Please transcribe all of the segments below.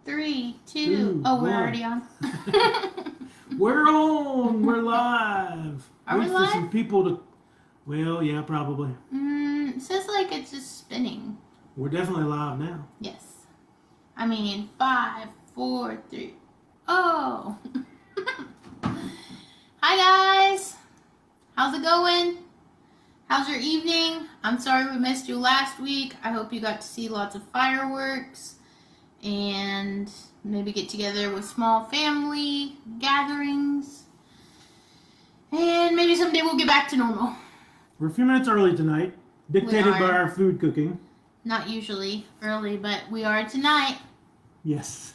3, 2. Oh, we're already on. We're on. We're live. Are we Wait live? for some people to. Well, yeah, probably. It says like it's just spinning. We're definitely live now. Yes. I mean, 5, 4, 3. Oh. Hi guys. How's it going? How's your evening? I'm sorry we missed you last week. I hope you got to see lots of fireworks and maybe get together with small family gatherings. And maybe someday we'll get back to normal. We're a few minutes early tonight, dictated by our food cooking. Not usually early, but we are tonight. Yes.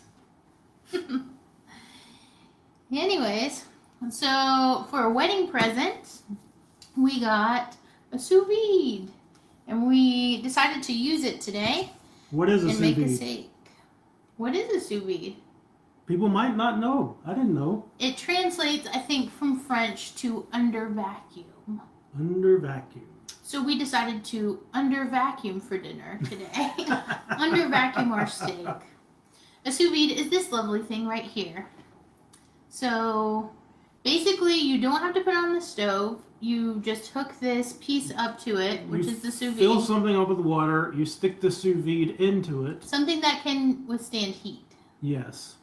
Anyways, so for a wedding present, we got a sous vide, and we decided to use it today. What is a sous vide? And make a steak. What is a sous vide? People might not know. I didn't know. It translates, I think, from French to under vacuum. Under vacuum. So we decided to under vacuum for dinner today. Under vacuum our steak. A sous vide is this lovely thing right here. So basically you don't have to put it on the stove. You just hook this piece up to it, which is the sous vide. Fill something up with water. You stick the sous vide into it. Something that can withstand heat. Yes.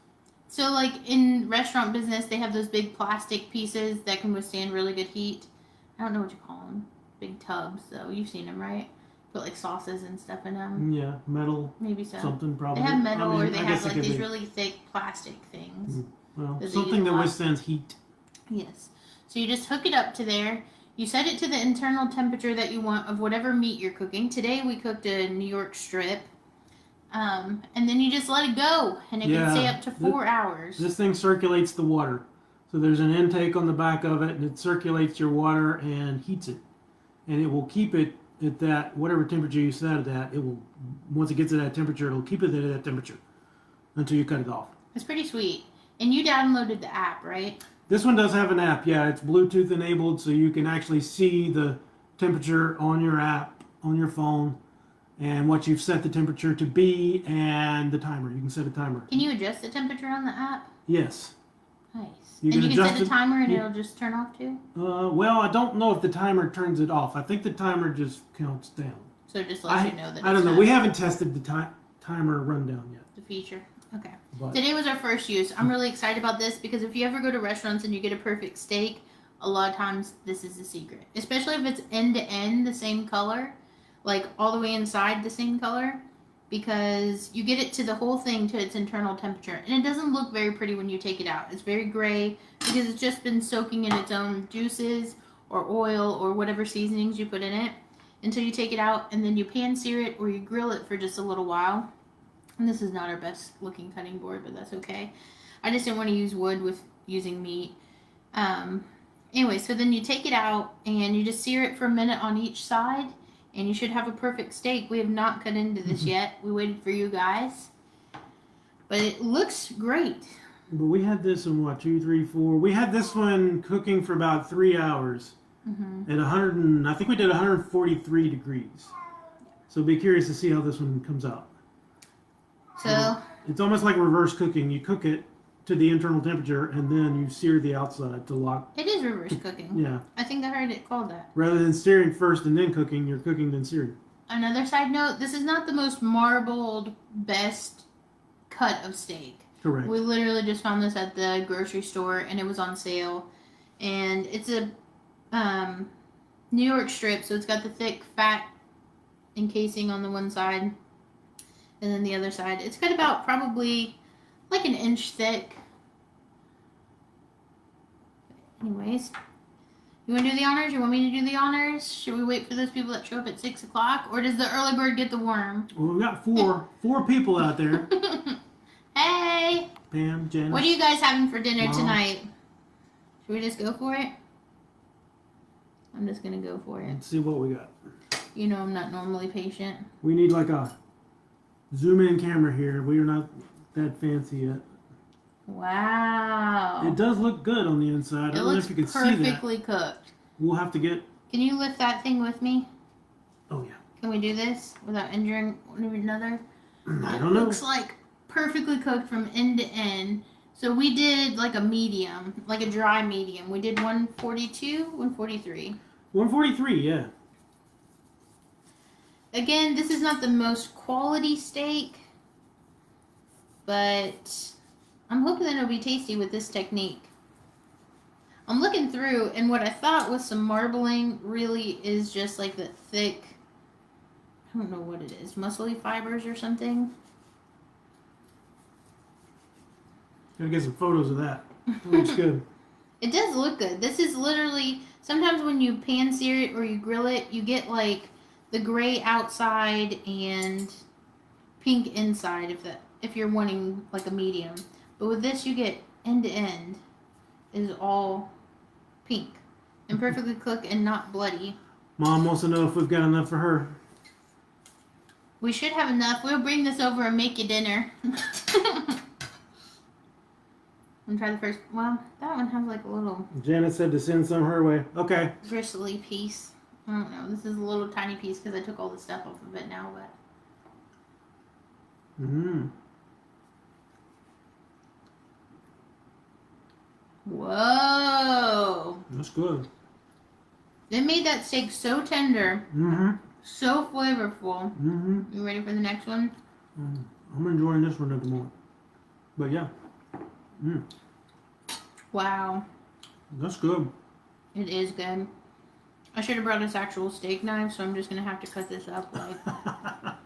So like in restaurant business, they have those big plastic pieces that can withstand really good heat. I don't know what you call them. Big tubs, though. You've seen them, right? Put like sauces and stuff in them. Yeah, metal. Maybe so. Something probably. They have metal, or they I have guess like these really thick plastic things. Well, something that withstands heat. Yes. So you just hook it up to there. You set it to the internal temperature that you want of whatever meat you're cooking. Today we cooked a New York strip. And then you just let it go, and it can stay up to 4 hours. This thing circulates the water. So there's an intake on the back of it, and it circulates your water and heats it. And it will keep it at that, whatever temperature you set it at, it will, once it gets to that temperature, it'll keep it at that temperature until you cut it off. It's pretty sweet. And you downloaded the app, right? This one does have an app, yeah. It's Bluetooth enabled, so you can actually see the temperature on your app, on your phone, and what you've set the temperature to be, and the timer. You can set a timer. Can you adjust the temperature on the app? Yes. Nice. You and you can set a it, timer and it'll just turn off too? Well, I don't know if the timer turns it off. I think the timer just counts down. So it just lets you know that I don't know. We haven't tested the timer rundown yet. The feature. Okay. But today was our first use. I'm really excited about this because if you ever go to restaurants and you get a perfect steak, a lot of times this is the secret. Especially if it's end to end the same color, like all the way inside the same color, because you get it to the whole thing to its internal temperature. And it doesn't look very pretty when you take it out. It's very gray because it's just been soaking in its own juices or oil or whatever seasonings you put in it until you take it out, and then you pan sear it or you grill it for just a little while. And this is not our best looking cutting board, but that's okay. I just didn't want to use wood with using meat. Anyway, so then you take it out and you just sear it for a minute on each side, and you should have a perfect steak. We have not cut into this yet. We waited for you guys. But it looks great. But we had this in what, 2, 3, 4? We had this one cooking for about 3 hours at 100, and I think we did 143 degrees. So be curious to see how this one comes out. So it's almost like reverse cooking. You cook it to the internal temperature, and then you sear the outside to lock. It is reverse cooking. Yeah. I think I heard it called that. Rather than searing first and then cooking, you're cooking then searing. Another side note, this is not the most marbled, best cut of steak. Correct. We literally just found this at the grocery store, and it was on sale. And it's a New York strip, so it's got the thick, fat encasing on the one side, and then the other side. It's got about probably like an inch thick. Anyways, you want to do the honors? You want me to do the honors? Should we wait for those people that show up at 6 o'clock, or does the early bird get the worm? Well, we've got four people out there. Hey! Pam, Janice. What are you guys having for dinner Mom. tonight? Should we just go for it? I'm just going to go for it. Let's see what we got. You know I'm not normally patient. We need like a zoom-in camera here. We are not that fancy yet. Wow. It does look good on the inside. I don't know if you can see that. perfectly cooked. We'll have to get... Can you lift that thing with me? Oh, yeah. Can we do this without injuring one another? I don't know. Looks like perfectly cooked from end to end. So we did like a medium, like a dry medium. We did 142, 143. 143, yeah. Again, this is not the most quality steak, but I'm hoping that it'll be tasty with this technique. I'm looking through, and what I thought was some marbling really is just like the thick, I don't know what it is, muscly fibers or something. Gotta get some photos of that. It looks good. It does look good. This is literally, sometimes when you pan sear it or you grill it, you get like the gray outside and pink inside if you're wanting like a medium. But with this you get end to end is all pink and perfectly cooked and not bloody. Mom wants to know if we've got enough for her. We should have enough. We'll bring this over and make you dinner. And try the first. Well, that one has like a little Janet said to send some her way. Okay. bristly piece. I don't know. This is a little tiny piece because I took all the stuff off of it now, but. Whoa! That's good. They made that steak so tender, so flavorful. You ready for the next one? I'm enjoying this one at the moment. But yeah. Wow. That's good. It is good. I should have brought us actual steak knives, so I'm just going to have to cut this up like, I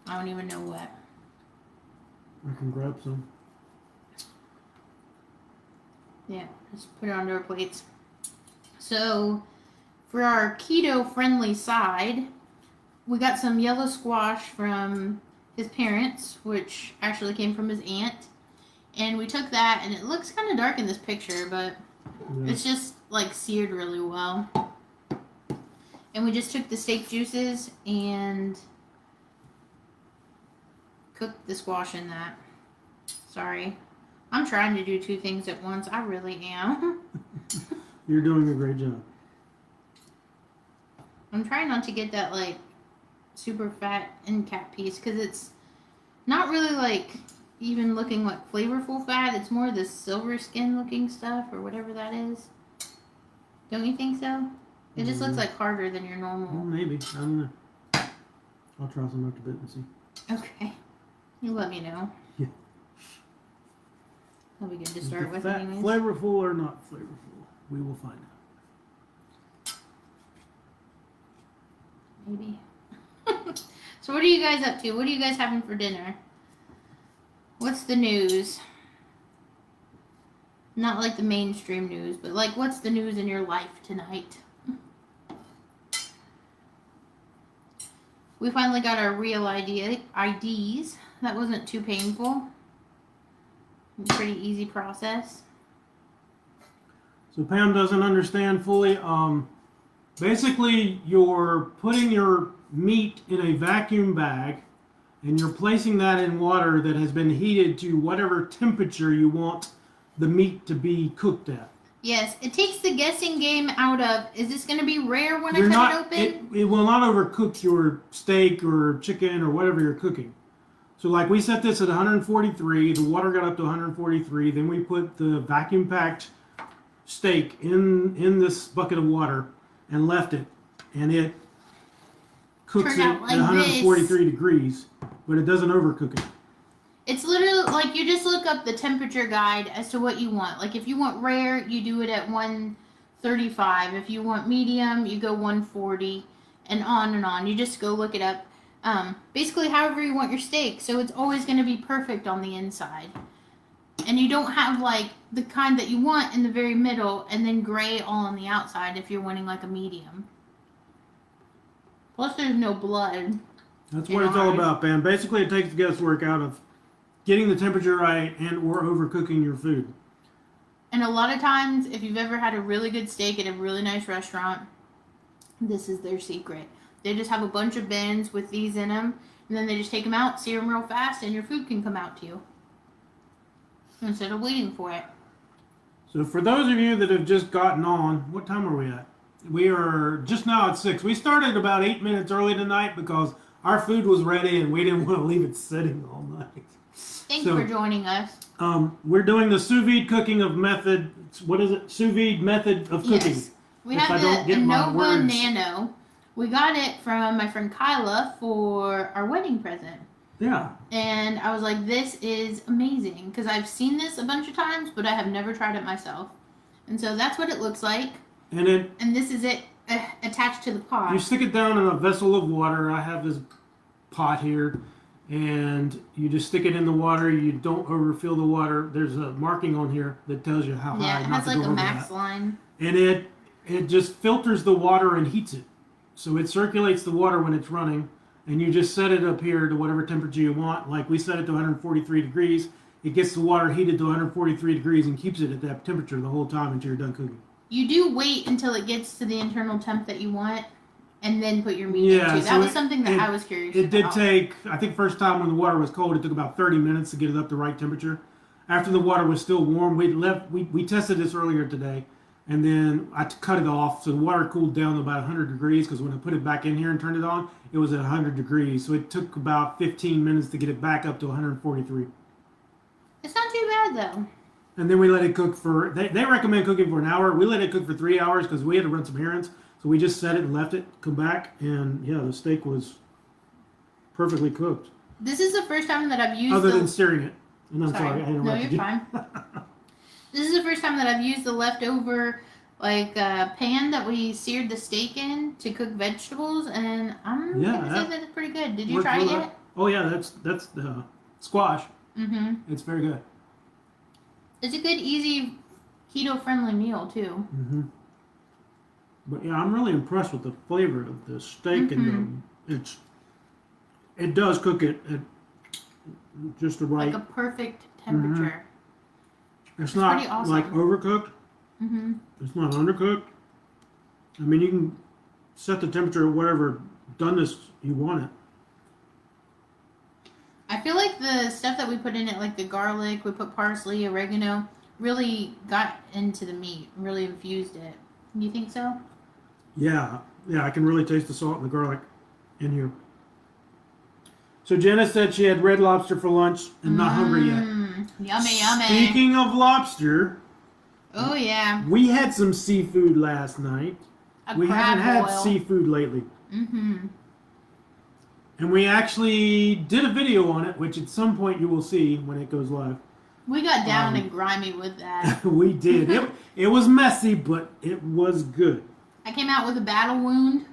don't even know what. I can grab some. Yeah, just put it onto our plates. So, for our keto-friendly side, we got some yellow squash from his parents, which actually came from his aunt. And we took that, and it looks kind of dark in this picture, but it's just like seared really well. And we just took the steak juices and cooked the squash in that. Sorry. I'm trying to do two things at once. I really am. You're doing a great job. I'm trying not to get that like super fat end cap piece because it's not really like even looking like flavorful fat. It's more the silver skin looking stuff or whatever that is. Don't you think so? It just looks like harder than your normal. Well, maybe. I don't know. I'll try some after a bit and see. Okay. You let me know. Yeah. That'll be good to start with fat anyways. flavorful or not flavorful? We will find out. Maybe. So what are you guys up to? What are you guys having for dinner? What's the news? Not like the mainstream news, but like what's the news in your life tonight? We finally got our real IDs. That wasn't too painful. Pretty easy process. So Pam doesn't understand fully. Basically, you're putting your meat in a vacuum bag, and you're placing that in water that has been heated to whatever temperature you want the meat to be cooked at. Yes, it takes the guessing game out of, is this going to be rare when You're I not, cut it open? it will not overcook your steak or chicken or whatever you're cooking. So like we set this at 143, the water got up to 143, then we put the vacuum packed steak in this bucket of water and left it, and it cooks it Turned out at like 143 degrees, but it doesn't overcook it. It's literally like you just look up the temperature guide as to what you want. Like if you want rare, you do it at 135. If you want medium, you go 140, and on and on. You just go look it up. Basically, however you want your steak. So it's always going to be perfect on the inside. And you don't have like the kind that you want in the very middle and then gray all on the outside if you're wanting like a medium. Plus, there's no blood. That's what it's all about, Pam. Basically, it takes the guesswork out of getting the temperature right and or overcooking your food. And a lot of times, if you've ever had a really good steak at a really nice restaurant, this is their secret. They just have a bunch of bins with these in them, and then they just take them out, sear them real fast, and your food can come out to you instead of waiting for it. So for those of you that have just gotten on, what time are we at? We are just now at 6. We started about 8 minutes early tonight because our food was ready and we didn't want to leave it sitting all night. Thanks for joining us. We're doing the sous vide cooking of method. What is it? Sous vide method of cooking. Yes. We have the Nova Nano. We got it from my friend Kyla for our wedding present. Yeah. And I was like, this is amazing. Because I've seen this a bunch of times, but I have never tried it myself. And so that's what it looks like. And this is it attached to the pot. You stick it down in a vessel of water. I have this pot here. And you just stick it in the water. You don't overfill the water. There's a marking on here that tells you how high. Yeah, it has like a max line. And it just filters the water and heats it. So it circulates the water when it's running. And you just set it up here to whatever temperature you want. Like we set it to 143 degrees. It gets the water heated to 143 degrees and keeps it at that temperature the whole time until you're done cooking. You do wait until it gets to the internal temp that you want. And then put your meat into. That was something that I was curious about. It did take, I think first time when the water was cold, it took about 30 minutes to get it up to right temperature. After the water was still warm, we tested this earlier today, and then I cut it off. So the water cooled down to about 100 degrees because when I put it back in here and turned it on, it was at 100 degrees. So it took about 15 minutes to get it back up to 143. It's not too bad, though. And then we let it cook for, they recommend cooking for an hour. We let it cook for 3 hours because we had to run some errands. So we just set it and left it, come back, and yeah, the steak was perfectly cooked. This is the first time that I've used Other than searing it. And I'm sorry, I No, interrupted you're you. fine. This is the first time that I've used the leftover pan that we seared the steak in to cook vegetables, and I'm gonna say that it's pretty good. Did you try it yet? Oh yeah, that's the squash. Mm-hmm. It's very good. It's a good, easy, keto-friendly meal too. Mm-hmm. But yeah, I'm really impressed with the flavor of the steak, and it does cook it at just the right, like a perfect temperature. It's not awesome. like overcooked. Mm-hmm. It's not undercooked. I mean, you can set the temperature at whatever doneness you want it. I feel like the stuff that we put in it, like the garlic, we put parsley, oregano, really got into the meat, really infused it. You think so? Yeah, I can really taste the salt and the garlic in here. So Jenna said she had red lobster for lunch and not hungry yet. Yummy, yummy. Speaking of lobster, oh yeah, we had some seafood last night. We haven't had seafood lately. Mm-hmm. And we actually did a video on it, which at some point you will see when it goes live. We got down and grimy with that. We did. It was messy, but it was good. I came out with a battle wound.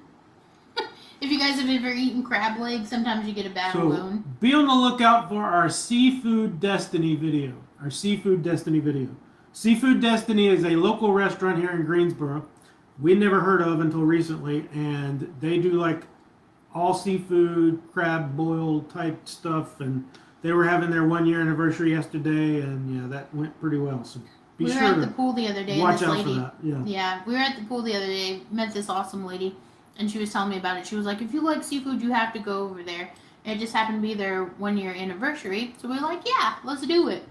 If you guys have ever eaten crab legs, sometimes you get a battle wound. Be on the lookout for our Seafood Destiny video. Our Seafood Destiny video. Seafood Destiny is a local restaurant here in Greensboro. We never heard of until recently, and they do like all seafood, crab boil type stuff, and they were having their 1 year anniversary yesterday, and yeah, that went pretty well. So we were at the pool the other day. Watch and this out lady, for that. Yeah, we were at the pool the other day. Met this awesome lady, and she was telling me about it. She was like, "If you like seafood, you have to go over there." And it just happened to be their 1 year anniversary, so we were like, "Yeah, let's do it."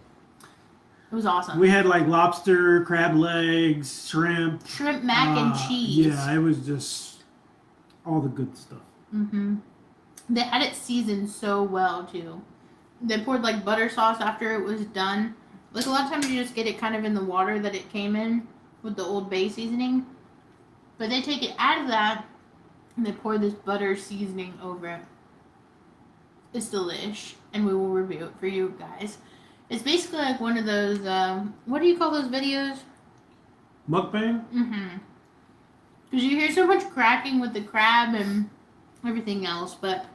It was awesome. We had like lobster, crab legs, shrimp, mac and cheese. Yeah, it was just all the good stuff. Mm-hmm. They had it seasoned so well too. They poured like butter sauce after it was done. Like a lot of times you just get it kind of in the water that it came in with the Old Bay seasoning. But they take it out of that and they pour this butter seasoning over it. It's delish. And we will review it for you guys. It's basically like one of those, what do you call those videos? Mukbang? Mm-hmm. Because you hear so much cracking with the crab and everything else, but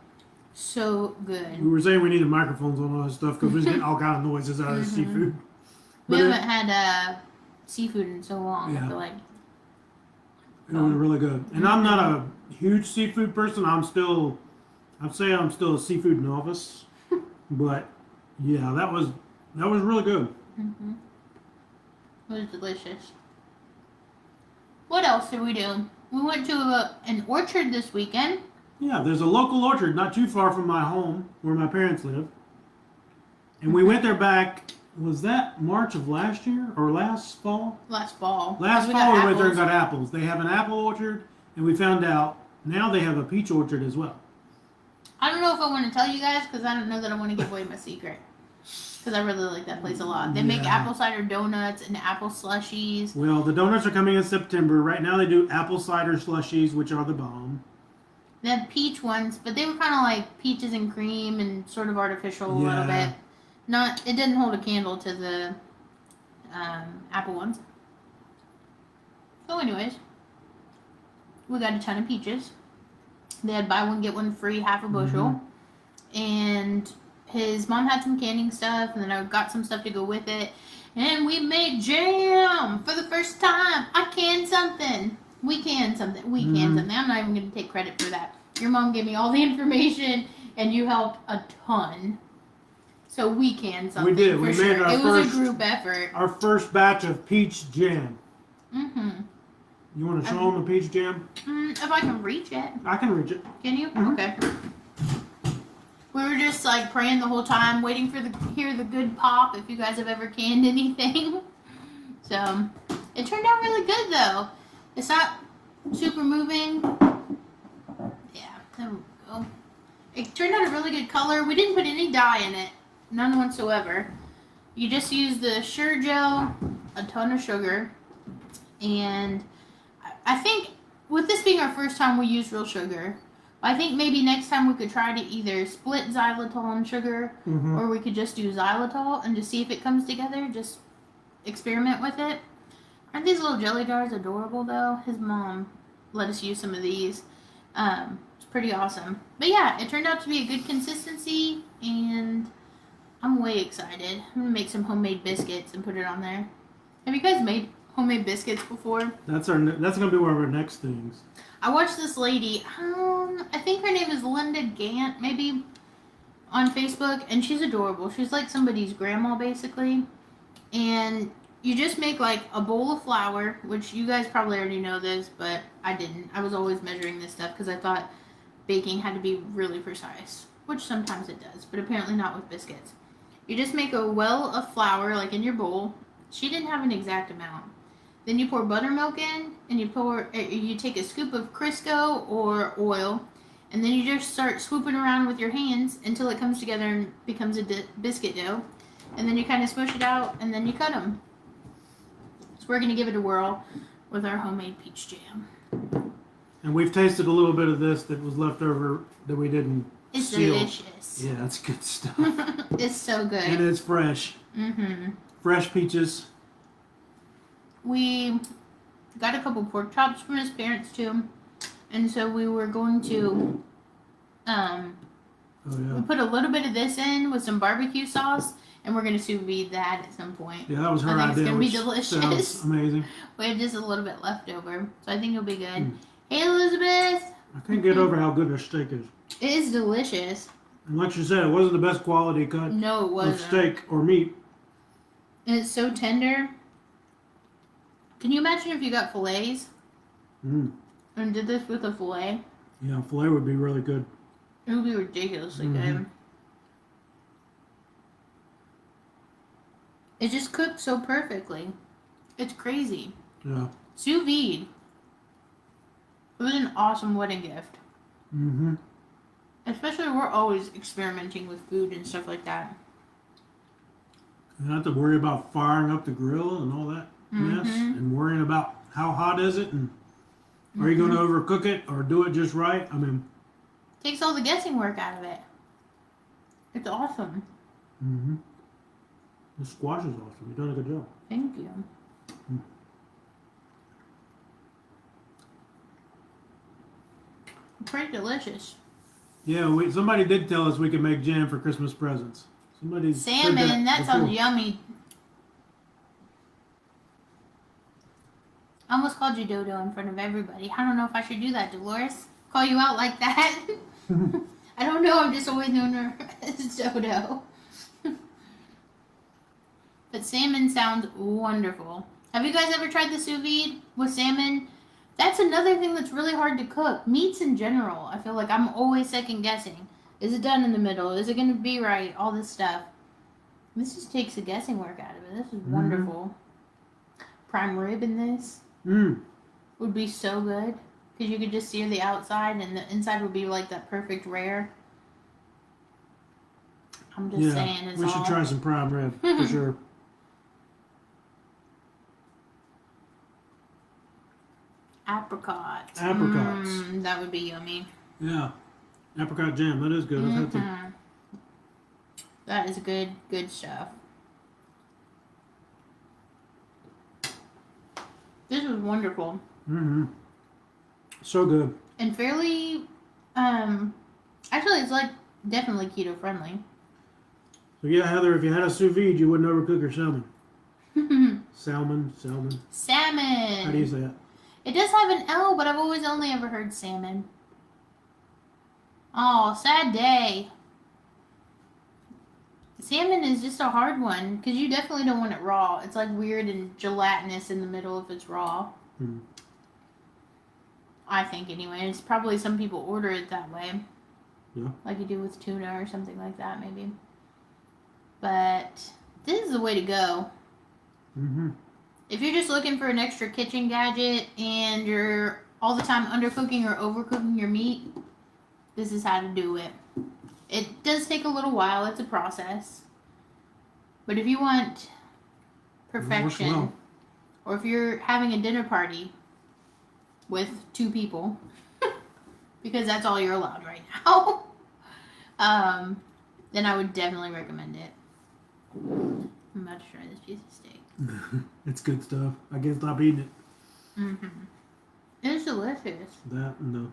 so good. We were saying we needed microphones on all this stuff because we're getting all kind of noises out of the seafood. We haven't had seafood in so long, I feel like. It was really good. And I'm not a huge seafood person. I'd say I'm still a seafood novice. But yeah, that was really good. Mm-hmm. It was delicious. What else did we do? We went to an orchard this weekend. Yeah, there's a local orchard not too far from my home where my parents live. And we went there back, was that March of last year or last fall? Last fall. Last fall we went there and got apples. They have an apple orchard, and we found out now they have a peach orchard as well. I don't know if I want to tell you guys because I don't know that I want to give away my secret. because I really like that place a lot. They make Yeah. apple cider donuts and apple slushies. Well, the donuts are coming in September. Right now they do apple cider slushies, which are the bomb. They had peach ones, but they were kind of like peaches and cream and sort of artificial a little Yeah. bit. Not, it didn't hold a candle to the apple ones. So, anyways, we got a ton of peaches. They had buy one get one free, half a bushel, and his mom had some canning stuff, and then I got some stuff to go with it, and we made jam for the first time. I canned something. We canned something. I'm not even going to take credit for that. Your mom gave me all the information, and you helped a ton. So we canned something. We did. For We sure. made our It was first, a group effort. Our first batch of peach jam. Mm-hmm. You want to show them the peach jam? If I can reach it. I can reach it. Can you? Mhm. Okay. We were just like praying the whole time, waiting for hear the good pop. If you guys have ever canned anything, so it turned out really good though. It's not super moving. Yeah, there we go. It turned out a really good color. We didn't put any dye in it, none whatsoever. You just use the Sure Gel, a ton of sugar, and I think with this being our first time we used real sugar, I think maybe next time we could try to either split xylitol and sugar, or we could just do xylitol and just see if it comes together. Just experiment with it. Aren't these little jelly jars adorable though? His mom let us use some of these. It's pretty awesome. But yeah, it turned out to be a good consistency, and I'm way excited. I'm gonna make some homemade biscuits and put it on there. Have you guys made homemade biscuits before? That's gonna be one of our next things. I watched this lady, I think her name is Linda Gant, maybe, on Facebook, and she's adorable. She's like somebody's grandma, basically. And you just make like a bowl of flour, which you guys probably already know this, but I didn't. I was always measuring this stuff because I thought baking had to be really precise, which sometimes it does, but apparently not with biscuits. You just make a well of flour, like in your bowl. She didn't have an exact amount. Then you pour buttermilk in, and you take a scoop of Crisco or oil, and then you just start swooping around with your hands until it comes together and becomes a biscuit dough. And then you kind of smush it out, and then you cut them. So we're going to give it a whirl with our homemade peach jam. And we've tasted a little bit of this that was left over that we didn't seal. Delicious. Yeah, that's good stuff. It's so good. And it's fresh. Fresh peaches. We got a couple pork chops from his parents too, and so we were going to we put a little bit of this in with some barbecue sauce, and we're going to sous vide that at some point. Yeah, that was her I think idea. it's going to be Sounds delicious. amazing. We have just a little bit left over, so I think it'll be good. Hey, Elizabeth. I can't get over how good their steak is. It is delicious. And like you said, it wasn't the best quality cut No, it of wasn't. steak or meat. And it's so tender. Can you imagine if you got fillets and did this with a fillet? Yeah, filet would be really good. It would be ridiculously good. It just cooks so perfectly. It's crazy. Yeah. Sous vide. It was an awesome wedding gift. Especially, we're always experimenting with food and stuff like that. You don't have to worry about firing up the grill and all that mess, and worrying about how hot is it, and are you going to overcook it or do it just right? I mean, Takes all the guessing work out of it. It's awesome. the squash is awesome. You've done a good job. Thank you. Pretty delicious. Yeah, somebody did tell us we could make jam for Christmas presents. Somebody said Salmon, that before. sounds yummy. I almost called you Dodo in front of everybody. I don't know if I should do that, Dolores. Call you out like that. I don't know, I've just always known her as Dodo. But salmon sounds wonderful. Have you guys ever tried the sous vide with salmon? That's another thing that's really hard to cook. Meats in general, I feel like I'm always second guessing. Is it done in the middle? Is it going to be right? All this stuff. This just takes the guessing work out of it. This is wonderful. Prime rib in this would be so good. Because you could just sear the outside and the inside would be like that perfect rare. I'm just saying. It's we should try some prime rib for sure. Apricots. That would be yummy. Yeah, apricot jam. That is good. I've had some. That is good stuff. This was wonderful. So good. And fairly, actually, it's like definitely keto friendly. So yeah, Heather, if you had a sous vide, you wouldn't overcook your salmon. Salmon. Salmon. How do you say it? It does have an L, but I've always only ever heard salmon. Oh, sad day. Salmon is just a hard one because you definitely don't want it raw. It's like weird and gelatinous in the middle if it's raw. I think anyway. It's probably some people order it that way. Yeah. Like you do with tuna or something like that maybe. But this is the way to go. If you're just looking for an extra kitchen gadget and you're all the time undercooking or overcooking your meat, this is how to do it. It does take a little while. It's a process. But if you want perfection, or if you're having a dinner party with 2 people, because that's all you're allowed right now, then I would definitely recommend it. I'm about to try this piece of steak. It's good stuff. I can't stop eating it. It's delicious. That and the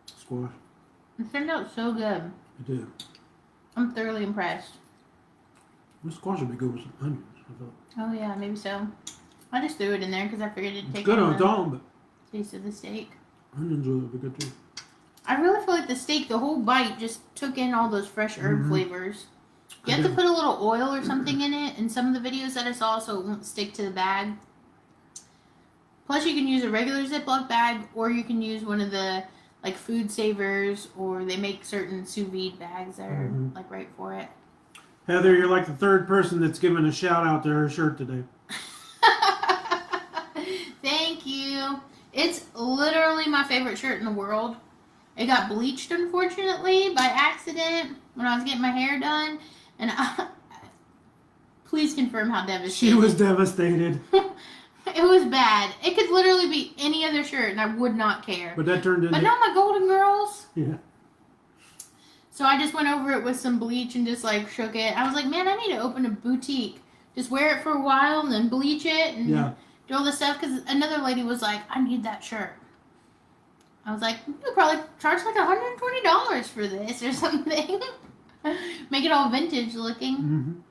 squash. It turned out so good. It did. I'm thoroughly impressed. The squash would be good with some onions, I thought. Oh yeah, maybe so. I just threw it in there because I figured it'd take good on the top, but taste of the steak. onions would be good too. I really feel like the steak, the whole bite, just took in all those fresh herb flavors. You have to put a little oil or something in it in some of the videos that I saw so it won't stick to the bag. Plus you can use a regular Ziploc bag or you can use one of the like food savers, or they make certain sous vide bags that are like right for it. Heather, you're like the 3rd person that's given a shout out to her shirt today. Thank you. It's literally my favorite shirt in the world. It got bleached, unfortunately, by accident when I was getting my hair done. And please confirm how devastated. She was devastated. It was bad. It could literally be any other shirt, and I would not care. But that turned into... But not my Golden Girls. Yeah. So I just went over it with some bleach and just, like, shook it. I was like, man, I need to open a boutique. Just wear it for a while and then bleach it and do all this stuff. Because another lady was like, I need that shirt. I was like, you'll probably charge like $120 for this or something. Make it all vintage looking.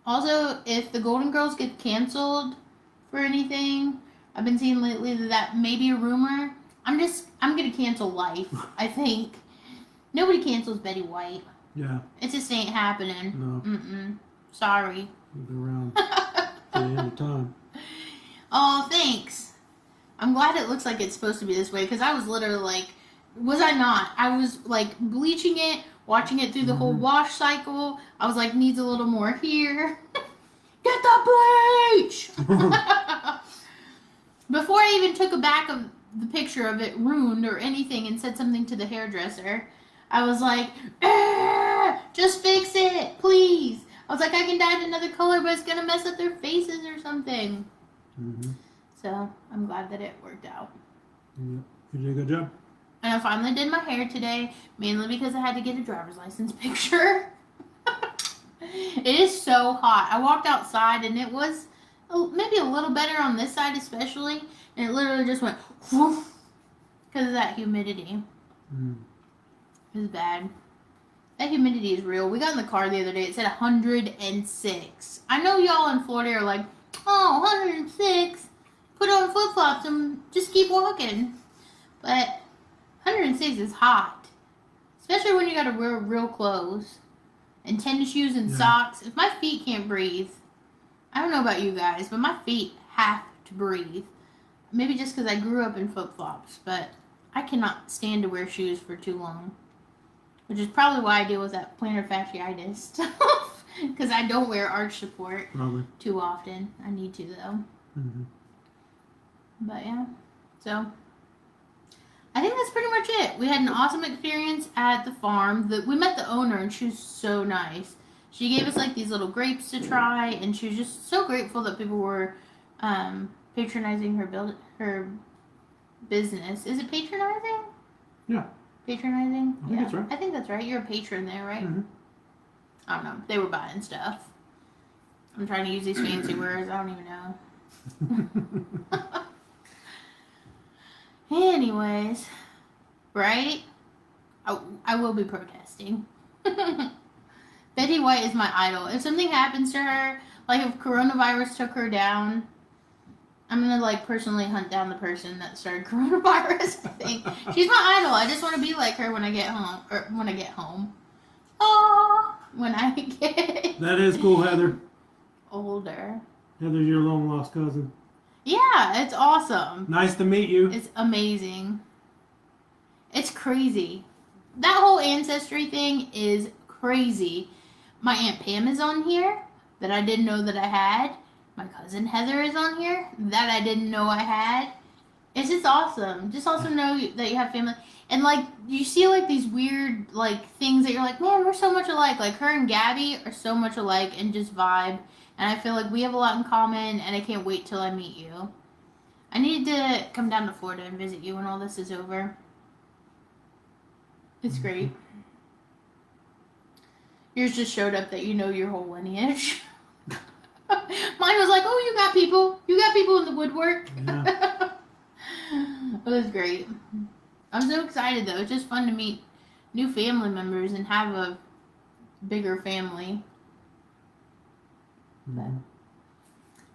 Also, if the Golden Girls get canceled for anything, I've been seeing lately that may be a rumor. I'm gonna cancel life, I think. Nobody cancels Betty White. Yeah. It just ain't happening. No. Sorry. We'll be around for the end of time. Oh, thanks. I'm glad it looks like it's supposed to be this way, because I was literally like, was I not? I was like bleaching it, watching it through the whole wash cycle. I was like, needs a little more here. Get the bleach! Before I even took a back of the picture of it ruined or anything and said something to the hairdresser, I was like, just fix it, please. I was like, I can dye it another color, but it's going to mess up their faces or something. So, I'm glad that it worked out. Yeah. You did a good job. And I finally did my hair today, mainly because I had to get a driver's license picture. It is so hot. I walked outside and it was maybe a little better on this side especially, and it literally just went whoosh because of that humidity. It was bad. That humidity is real. We got in the car the other day. It said 106. I know y'all in Florida are like, oh, 106. Put on flip-flops and just keep walking. But 106 is hot. Especially when you got to wear real clothes. And tennis shoes and socks. If my feet can't breathe, I don't know about you guys, but my feet have to breathe. Maybe just because I grew up in flip-flops, but I cannot stand to wear shoes for too long. Which is probably why I deal with that plantar fasciitis. Because I don't wear arch support too often. I need to, though. But yeah. So, I think that's pretty much it. We had an awesome experience at the farm. We met the owner, and she was so nice. She gave us like these little grapes to try, and she was just so grateful that people were patronizing her business. Is it patronizing? Yeah. Patronizing? I think that's right. I think that's right. You're a patron there, right? Mm-hmm. I don't know. They were buying stuff. I'm trying to use these fancy words. I don't even know. Anyways, right? I will be protesting. Betty White is my idol. If something happens to her, like if coronavirus took her down, I'm gonna like personally hunt down the person that started coronavirus. I think she's my idol. I just want to be like her when I get home, or when I get home. Oh, when I get That is cool, Heather. older. Heather's your long lost cousin. Yeah, it's awesome. Nice to meet you. It's amazing. It's crazy. That whole ancestry thing is crazy. My Aunt Pam is on here that I didn't know that I had. My cousin Heather is on here that I didn't know I had. It's just awesome. Just also know that you have family. And like, you see like these weird like things that you're like, man, we're so much alike. Like her and Gabby are so much alike and just vibe. And I feel like we have a lot in common, and I can't wait till I meet you. I need to come down to Florida and visit you when all this is over. It's great. Yours just showed up that you know your whole lineage. Mine was like, oh, you got people. You got people in the woodwork. Yeah. It was great. I'm so excited, though. It's just fun to meet new family members and have a bigger family. But,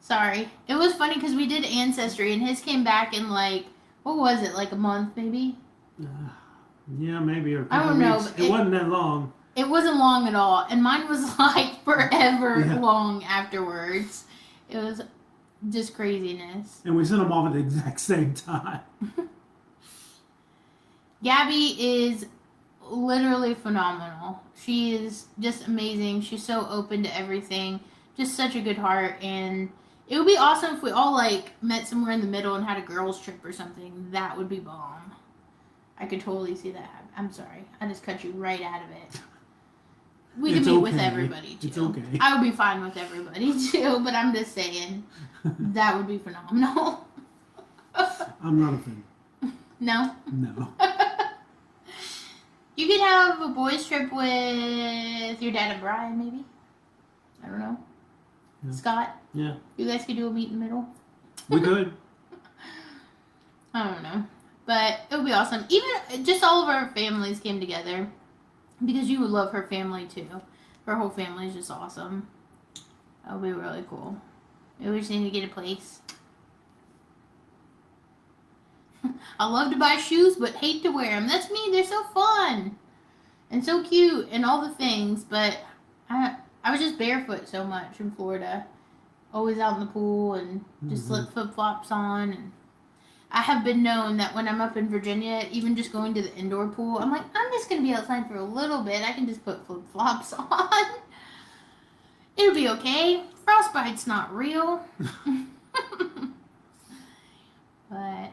sorry. It was funny because we did Ancestry, and his came back in like, what was it, like a month maybe? Yeah, maybe. Or a couple I don't know. weeks. It wasn't that long. It wasn't long at all. And mine was like forever long afterwards. It was just craziness. And we sent them off at the exact same time. Gabby is literally phenomenal. She is just amazing. She's so open to everything. Just such a good heart. And it would be awesome if we all like met somewhere in the middle and had a girls trip or something. That would be bomb. I could totally see that happen. I'm sorry. I just cut you right out of it. We could meet with everybody too. It's okay. I would be fine with everybody too, but I'm just saying that would be phenomenal. I'm not a fan. No? No. You could have a boys trip with your dad and Brian, maybe. I don't know. Yeah. Scott? Yeah. You guys could do a meet in the middle. We could. I don't know. But it would be awesome. Even just all of our families came together. Because you would love her family too. Her whole family is just awesome. That would be really cool. Maybe we just need to get a place. I love to buy shoes, but hate to wear them. That's me. They're so fun. And so cute and all the things. But I was just barefoot so much in Florida. Always out in the pool and just slip flip-flops on. And I have been known that when I'm up in Virginia, even just going to the indoor pool, I'm like, I'm just going to be outside for a little bit. I can just put flip-flops on. It'll be okay. Frostbite's not real. But,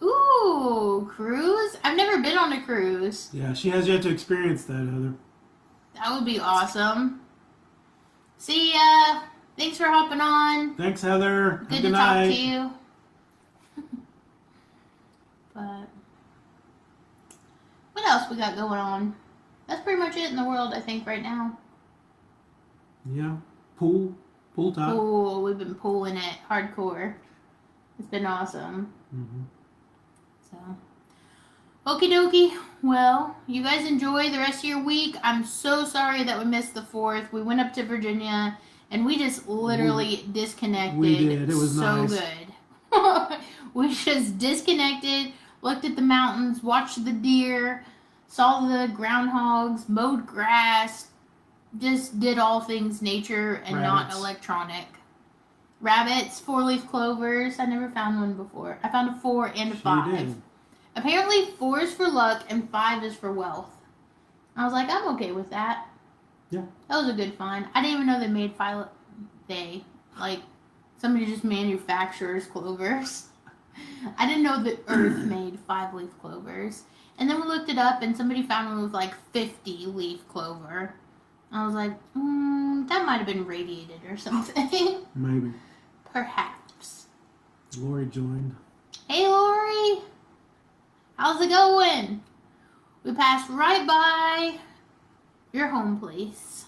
ooh, cruise? I've never been on a cruise. Yeah, she has yet to experience that, Heather. That would be awesome. See ya. Thanks for hopping on. Thanks, Heather. Good Good to night. talk to you. But what else we got going on? That's pretty much it in the world, I think, right now. Yeah. Pool time. Pool. We've been pooling it hardcore. It's been awesome. So, okie dokie. Well, you guys enjoy the rest of your week. I'm so sorry that we missed the 4th. We went up to Virginia and we just literally disconnected. We did. It was so nice. good. We just disconnected, looked at the mountains, watched the deer, saw the groundhogs, mowed grass, just did all things nature and not electronic. Rabbits, 4-leaf clovers. I never found one before. I found a 4 and a 5. Did. Apparently 4 is for luck and 5 is for wealth. I was like, I'm okay with that. Yeah. That was a good find. I didn't even know they made like somebody just manufactures clovers. I didn't know that Earth made 5-leaf clovers. And then we looked it up, and somebody found one with like 50-leaf clover. I was like, that might have been radiated or something. Maybe. Perhaps. Lori joined. Hey, Lori. How's it going? We passed right by your home place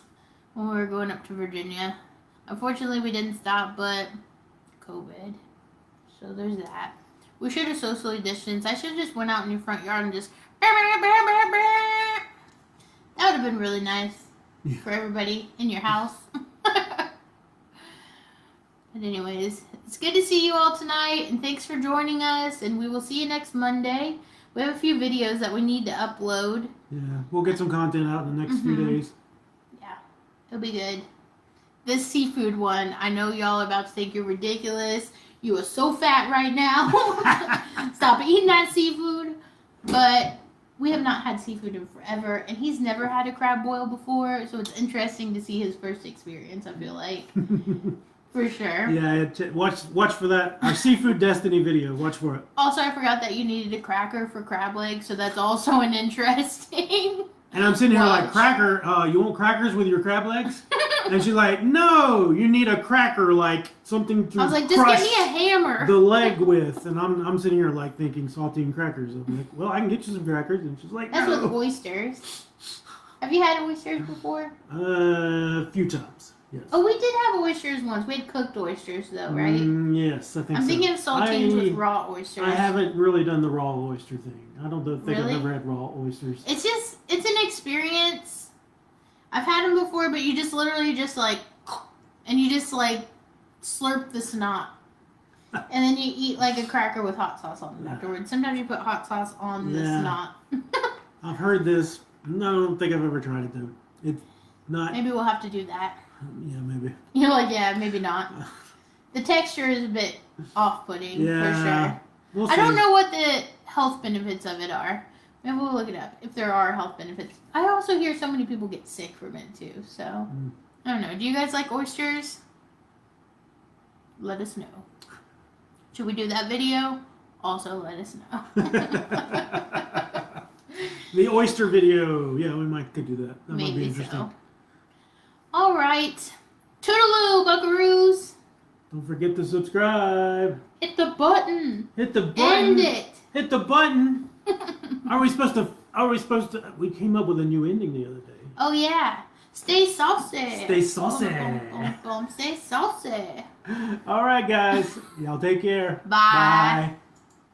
when we were going up to Virginia. Unfortunately, we didn't stop, but COVID. So there's that. We should have socially distanced. I should have just went out in your front yard and just... That would have been really nice for everybody in your house. But anyways, it's good to see you all tonight, and thanks for joining us, and we will see you next Monday. We have a few videos that we need to upload. Yeah, we'll get some content out in the next few days. Yeah, it'll be good. This seafood one, I know y'all are about to think you're ridiculous. You are so fat right now. Stop eating that seafood. But we have not had seafood in forever, and he's never had a crab boil before, so it's interesting to see his first experience, I feel like. For sure. Yeah, watch for that. Our Seafood Destiny video. Watch for it. Also, I forgot that you needed a cracker for crab legs, so that's also an interesting. And I'm sitting here like, cracker, you want crackers with your crab legs? And she's like, no, you need a cracker, like something to I was like, just crush give me a hammer. the leg with. And I'm sitting here like thinking saltine crackers. I'm like, well, I can get you some crackers. And she's like, That's no. with oysters. Have you had oysters before? A few times, yes. Oh, we did have oysters once. We had cooked oysters, though, right? Yes, I think so. I'm thinking of saltines with raw oysters. I haven't really done the raw oyster thing. I don't think Really? I've ever had raw oysters. It's an experience. I've had them before, but you just literally just like, and you just like slurp the snot. And then you eat like a cracker with hot sauce on it afterwards. Sometimes you put hot sauce on the snot. I've heard this. No, I don't think I've ever tried it though. It's not. Maybe we'll have to do that. Yeah, maybe. You're like, yeah, maybe not. The texture is a bit off-putting, for sure. We'll see. I don't know what the health benefits of it are. Maybe we'll look it up if there are health benefits. I also hear so many people get sick from it too, so I don't know. Do you guys like oysters? Let us know. Should we do that video? Also, let us know. The oyster video. Yeah, we could do that. That might be Maybe interesting. so. All right. Toodaloo, buckaroos. Don't forget to subscribe. Hit the button. Hit the button. End it. Hit the button. Are we supposed to? We came up with a new ending the other day. Oh yeah. Stay saucy. Stay saucy. Stay saucy. All right, guys. Y'all take care. Bye. Bye.